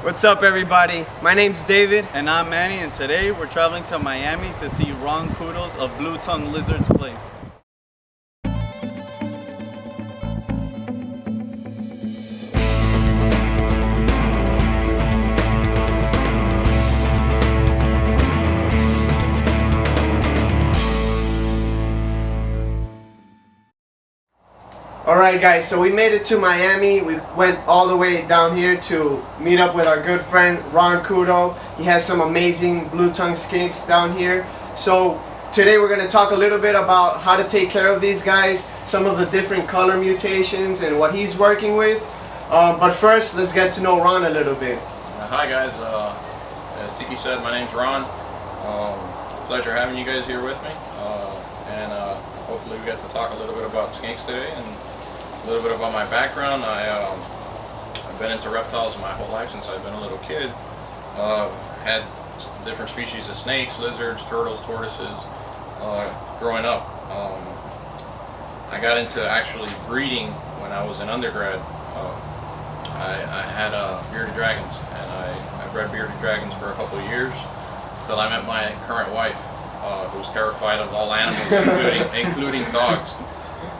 What's up, everybody? My name's David. And I'm Manny, and today we're traveling to Miami to see Ron Couto's of Blue Tongue Lizard's place. Alright guys, so we made it to Miami. We went all the way down here to meet up with our good friend Ron Couto. He has some amazing Blue Tongue Skinks down here. So today we're going to talk a little bit about how to take care of these guys, some of the different color mutations and what he's working with. But first, let's get to know Ron a little bit. Hi guys, as Tiki said, my name's Ron. Pleasure having you guys here with me. Hopefully we get to talk a little bit about skinks today and a little bit about my background. I've been into reptiles my whole life since I've been a little kid. Had different species of snakes, lizards, turtles, tortoises growing up. I got into actually breeding when I was in undergrad. I had bearded dragons, and I bred bearded dragons for a couple of years until I met my current wife, who was terrified of all animals, including dogs.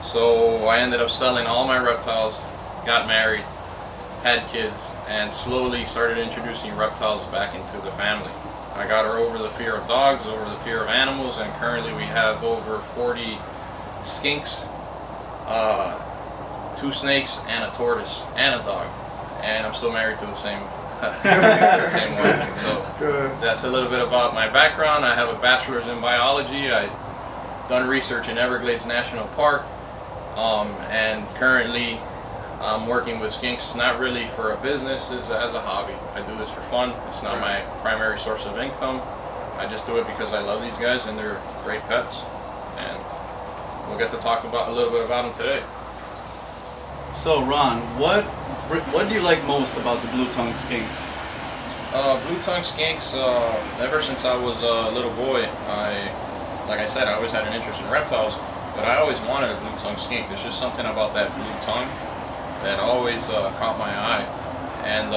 So I ended up selling all my reptiles, got married, had kids, and slowly started introducing reptiles back into the family. I got her over the fear of dogs, over the fear of animals, and currently we have over 40 skinks, 2 snakes, and a tortoise, and a dog. And I'm still married to the same same wife. So that's a little bit about my background. I have a bachelor's in biology. I've done research in Everglades National Park, and currently I'm working with skinks, not really for a business, as a hobby. I do this for fun. It's not my primary source of income. I just do it because I love these guys and they're great pets. And we'll get to talk about a little bit about them today. So Ron, what do you like most about the Blue Tongue Skinks? Blue Tongue Skinks, ever since I was a little boy, like I said, I always had an interest in reptiles, but I always wanted a Blue Tongue Skink. There's just something about that blue tongue that always caught my eye. And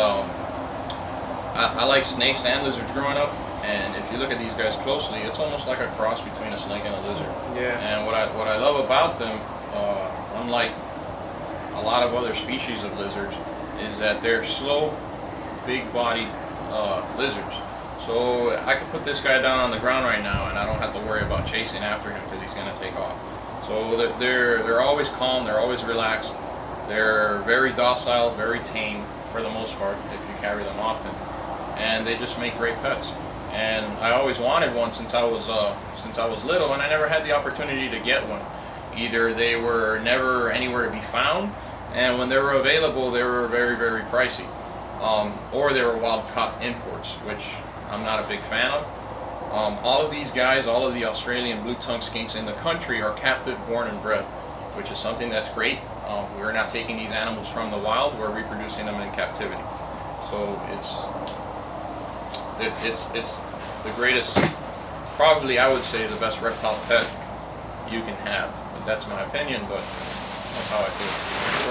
I like snakes and lizards growing up, and if you look at these guys closely, it's almost like a cross between a snake and a lizard. Yeah. And what I love about them, unlike a lot of other species of lizards, is that they're slow, big-bodied lizards. So I could put this guy down on the ground right now, and I don't have to worry about chasing after him because he's going to take off. So they're always calm, they're always relaxed, they're very docile, very tame for the most part if you carry them often, and they just make great pets. And I always wanted one since I was little, and I never had the opportunity to get one. Either they were never anywhere to be found, and when they were available, they were very, very pricey. Or they were wild-caught imports, which I'm not a big fan of. All of these guys, all of the Australian Blue Tongue Skinks in the country are captive born and bred, which is something that's great. We're not taking these animals from the wild, we're reproducing them in captivity. So it's the greatest, probably I would say the best reptile pet you can have. That's my opinion, but that's how I feel.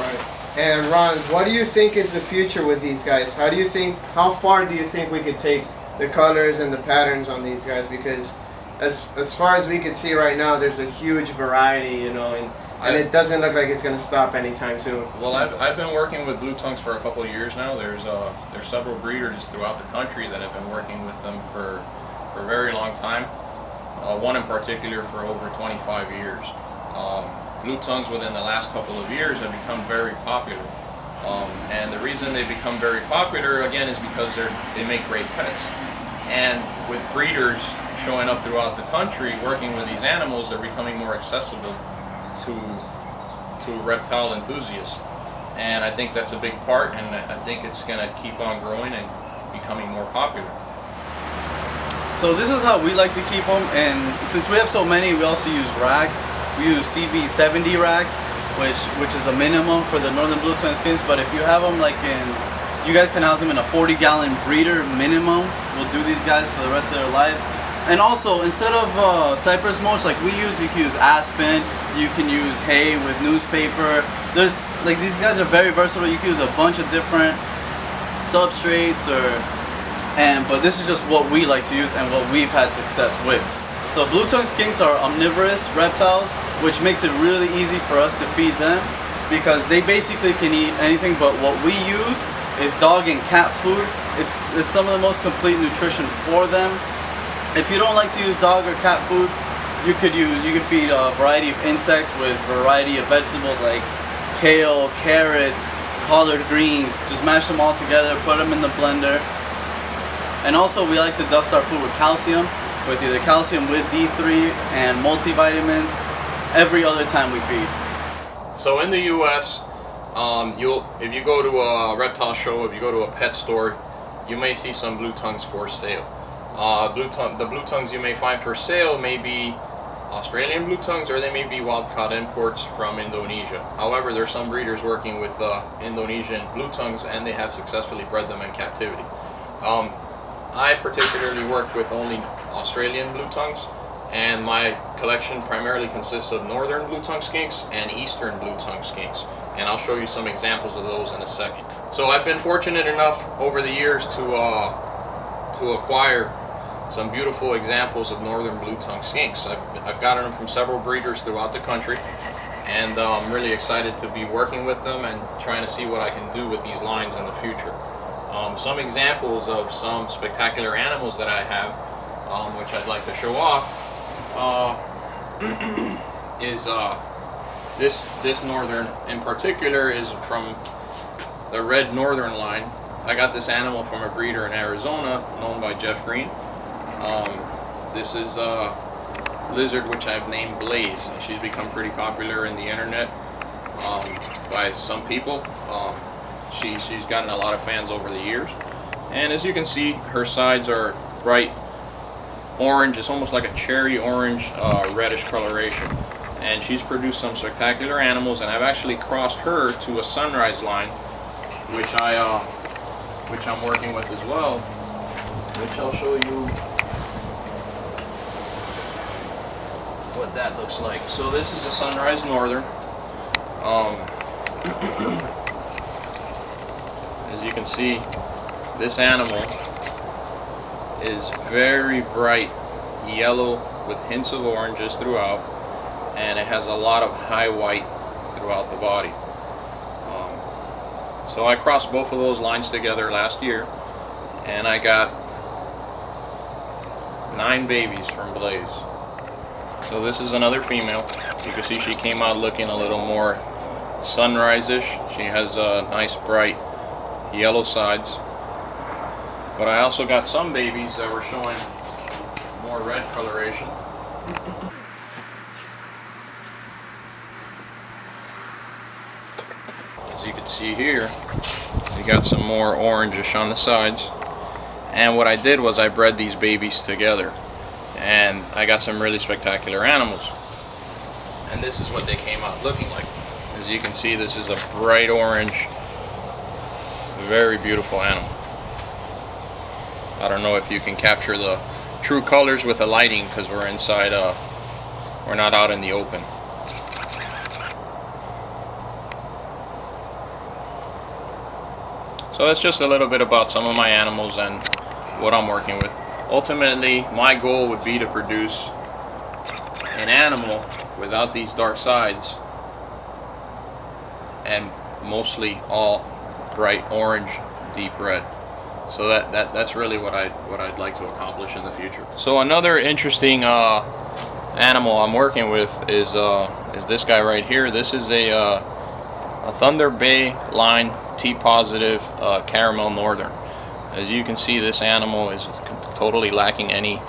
Right. And Ron, what do you think is the future with these guys? How far do you think we could take the colors and the patterns on these guys? Because as far as we can see right now, there's a huge variety, you know, and it doesn't look like it's going to stop anytime soon. Well, I've been working with blue tongues for a couple of years now. There's several breeders throughout the country that have been working with them for a very long time. One in particular for over 25 years. Blue tongues within the last couple of years have become very popular. And the reason they become very popular, again, is because they make great pets. And with breeders showing up throughout the country working with these animals, they're becoming more accessible to reptile enthusiasts. And I think that's a big part, and I think it's going to keep on growing and becoming more popular. So this is how we like to keep them, and since we have so many, we also use rags. We use CB70 rags, which is a minimum for the northern blue tongue skins. But if you have them you guys can house them in a 40-gallon breeder minimum. We'll do these guys for the rest of their lives. And also, instead of cypress mulch like we use, you can use aspen. You can use hay with newspaper. These guys are very versatile. You can use a bunch of different substrates but this is just what we like to use and what we've had success with. So blue tongue skinks are omnivorous reptiles, which makes it really easy for us to feed them because they basically can eat anything, but what we use is dog and cat food. It's some of the most complete nutrition for them. If you don't like to use dog or cat food, you can feed a variety of insects with a variety of vegetables like kale, carrots, collard greens. Just mash them all together, put them in the blender. And also we like to dust our food with calcium, with either calcium with D3 and multivitamins every other time we feed. So in the U.S., if you go to a reptile show, if you go to a pet store, you may see some blue tongues for sale. The blue tongues you may find for sale may be Australian blue tongues, or they may be wild-caught imports from Indonesia. However, there's some breeders working with Indonesian blue tongues, and they have successfully bred them in captivity. I particularly work with only Australian blue tongues, and my collection primarily consists of northern blue tongue skinks and eastern blue tongue skinks, and I'll show you some examples of those in a second. So I've been fortunate enough over the years to acquire some beautiful examples of northern blue tongue skinks. I've gotten them from several breeders throughout the country, and I'm really excited to be working with them and trying to see what I can do with these lines in the future. Some examples of some spectacular animals that I have, which I'd like to show off, is this northern in particular is from the red northern line. I got this animal from a breeder in Arizona known by Jeff Green. This is a lizard which I've named Blaze, and she's become pretty popular in the internet by some people. She's gotten a lot of fans over the years, and as you can see, her sides are bright orange. It's almost like a cherry orange reddish coloration, and she's produced some spectacular animals, and I've actually crossed her to a sunrise line, which I'm working with as well, which I'll show you what that looks like. So this is a sunrise northern. As you can see, this animal is very bright yellow with hints of oranges throughout, and it has a lot of high white throughout the body. So I crossed both of those lines together last year, and I got 9 babies from Blaze. So this is another female. You can see she came out looking a little more sunrise-ish. She has nice bright yellow sides. But I also got some babies that were showing more red coloration. As you can see here, we got some more orangish on the sides. And what I did was I bred these babies together, and I got some really spectacular animals. And this is what they came out looking like. As you can see, this is a bright orange, very beautiful animal. I don't know if you can capture the true colors with the lighting because we're inside, we're not out in the open. So that's just a little bit about some of my animals and what I'm working with. Ultimately, my goal would be to produce an animal without these dark sides and mostly all bright orange, deep red. So that's really what I'd like to accomplish in the future. So another interesting animal I'm working with is this guy right here. This is a Thunder Bay line T positive caramel northern. As you can see, this animal is totally lacking any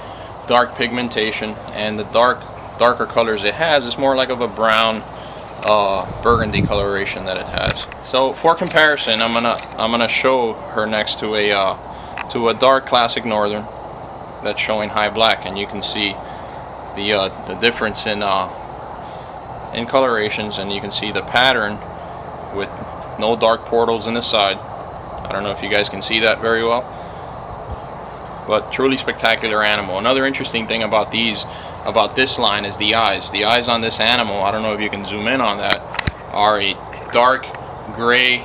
dark pigmentation, and the darker colors it has is more like of a brown burgundy coloration that it has. So for comparison, I'm gonna show her next to a dark classic northern that's showing high black, and you can see the difference in colorations, and you can see the pattern with no dark portals in the side. I don't know if you guys can see that very well, but truly spectacular animal. Another interesting thing about this line is the eyes. The eyes on this animal, I don't know if you can zoom in on that, are a dark gray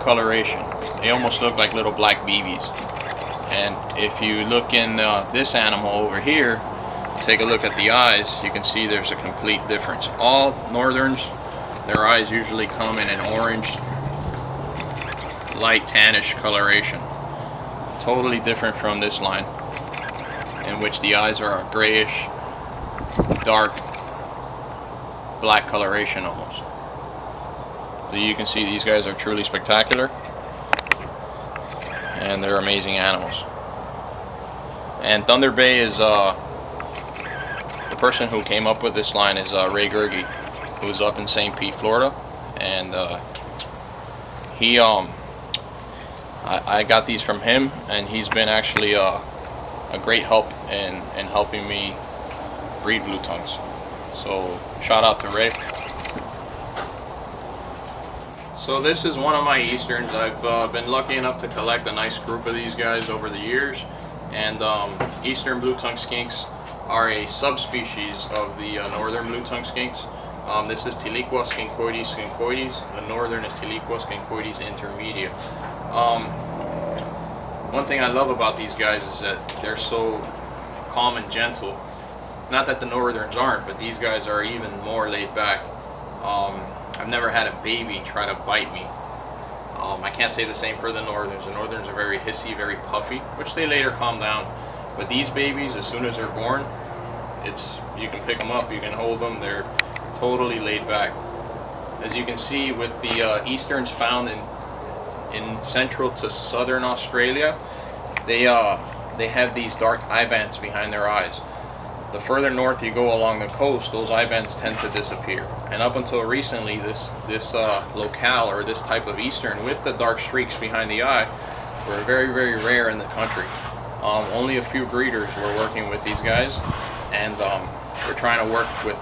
coloration. They almost look like little black BBs. And if you look in this animal over here, take a look at the eyes, you can see there's a complete difference. All northerns, their eyes usually come in an orange, light tannish coloration. Totally different from this line, in which the eyes are a grayish, dark, black coloration almost. So you can see these guys are truly spectacular, and they're amazing animals. And Thunder Bay is the person who came up with this line is Ray Gerge, who's up in St. Pete, Florida, and he I got these from him, and he's been actually a great help in helping me breed blue tongues. So shout out to Ray. So this is one of my easterns. I've been lucky enough to collect a nice group of these guys over the years, and eastern blue tongue skinks are a subspecies of the northern blue tongue skinks. This is Tiliqua skinkoides skinkoides. The northern is Tiliqua skinkoides intermedia. One thing I love about these guys is that they're so calm and gentle. Not that the northerns aren't, but these guys are even more laid back. I've never had a baby try to bite me. I can't say the same for the northerns. The northerns are very hissy, very puffy, which they later calm down. But these babies, as soon as they're born, you can pick them up, you can hold them. They're totally laid back. As you can see with the easterns found in central to southern Australia, they have these dark eye bands behind their eyes. The further north you go along the coast, those eye bands tend to disappear. And up until recently, this locale or this type of eastern with the dark streaks behind the eye were very, very rare in the country. Only a few breeders were working with these guys, and we're trying to work with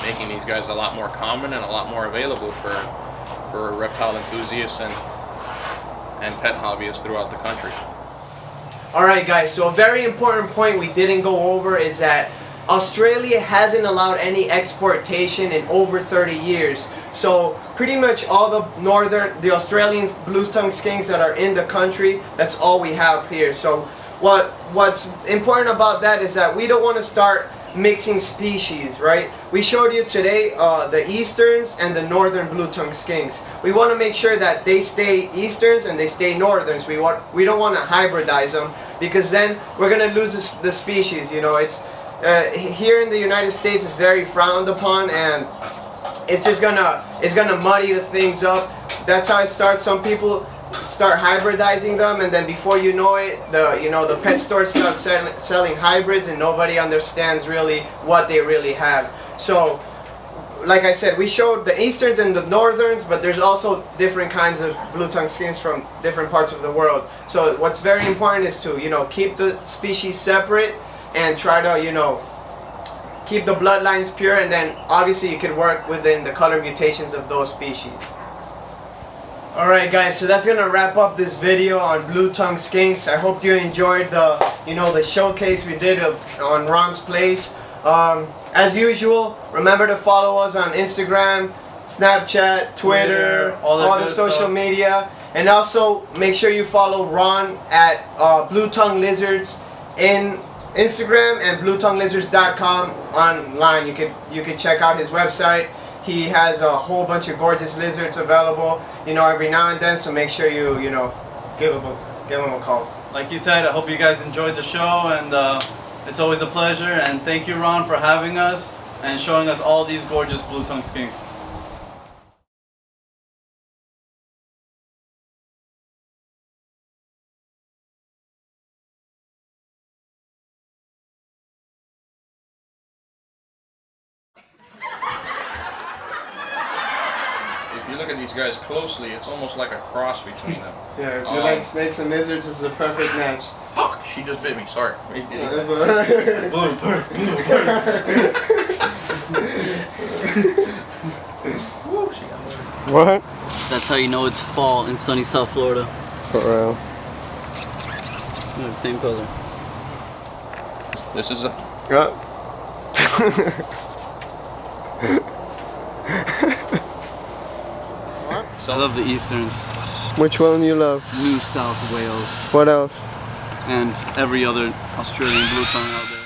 making these guys a lot more common and a lot more available for reptile enthusiasts and pet hobbyists throughout the country. Alright guys, so a very important point we didn't go over is that Australia hasn't allowed any exportation in over 30 years. So pretty much all the Australian blue tongue skinks that are in the country, that's all we have here. So what's important about that is that we don't want to start mixing species, right? We showed you today the easterns and the northern blue tongue skinks. We want to make sure that they stay easterns and they stay northerns. We don't want to hybridize them, because then we're gonna lose the species. You know, it's here in the United States it's very frowned upon, and it's just gonna muddy the things up. That's how it starts. Some people start hybridizing them, and then before you know it, the pet stores start selling hybrids, and nobody understands really what they really have. So like I said, we showed the easterns and the northerns, but there's also different kinds of blue tongue skinks from different parts of the world. So what's very important is to keep the species separate and try to keep the bloodlines pure, and then obviously you can work within the color mutations of those species. Alright guys, so that's gonna wrap up this video on blue tongue skinks. I hope you enjoyed the showcase we did on Ron's place. As usual, remember to follow us on Instagram, Snapchat, Twitter, all the social media, and also make sure you follow Ron at Blue Tongue Lizards in Instagram and bluetonguelizards.com online. You can check out his website. He has a whole bunch of gorgeous lizards available, every now and then. So make sure you give him a call. Like you said, I hope you guys enjoyed the show, and it's always a pleasure. And thank you, Ron, for having us and showing us all these gorgeous blue tongue skinks. If you look at these guys closely, it's almost like a cross between them. Yeah, if you like snakes and lizards, it's a perfect match. Fuck! She just bit me, sorry. Yeah, that's alright. Bloopers. What? That's how you know it's fall in sunny South Florida. For real. Yeah, same color. This is a... I love the Easterns. Which one you love? New South Wales. What else? And every other Australian blue tongue out there.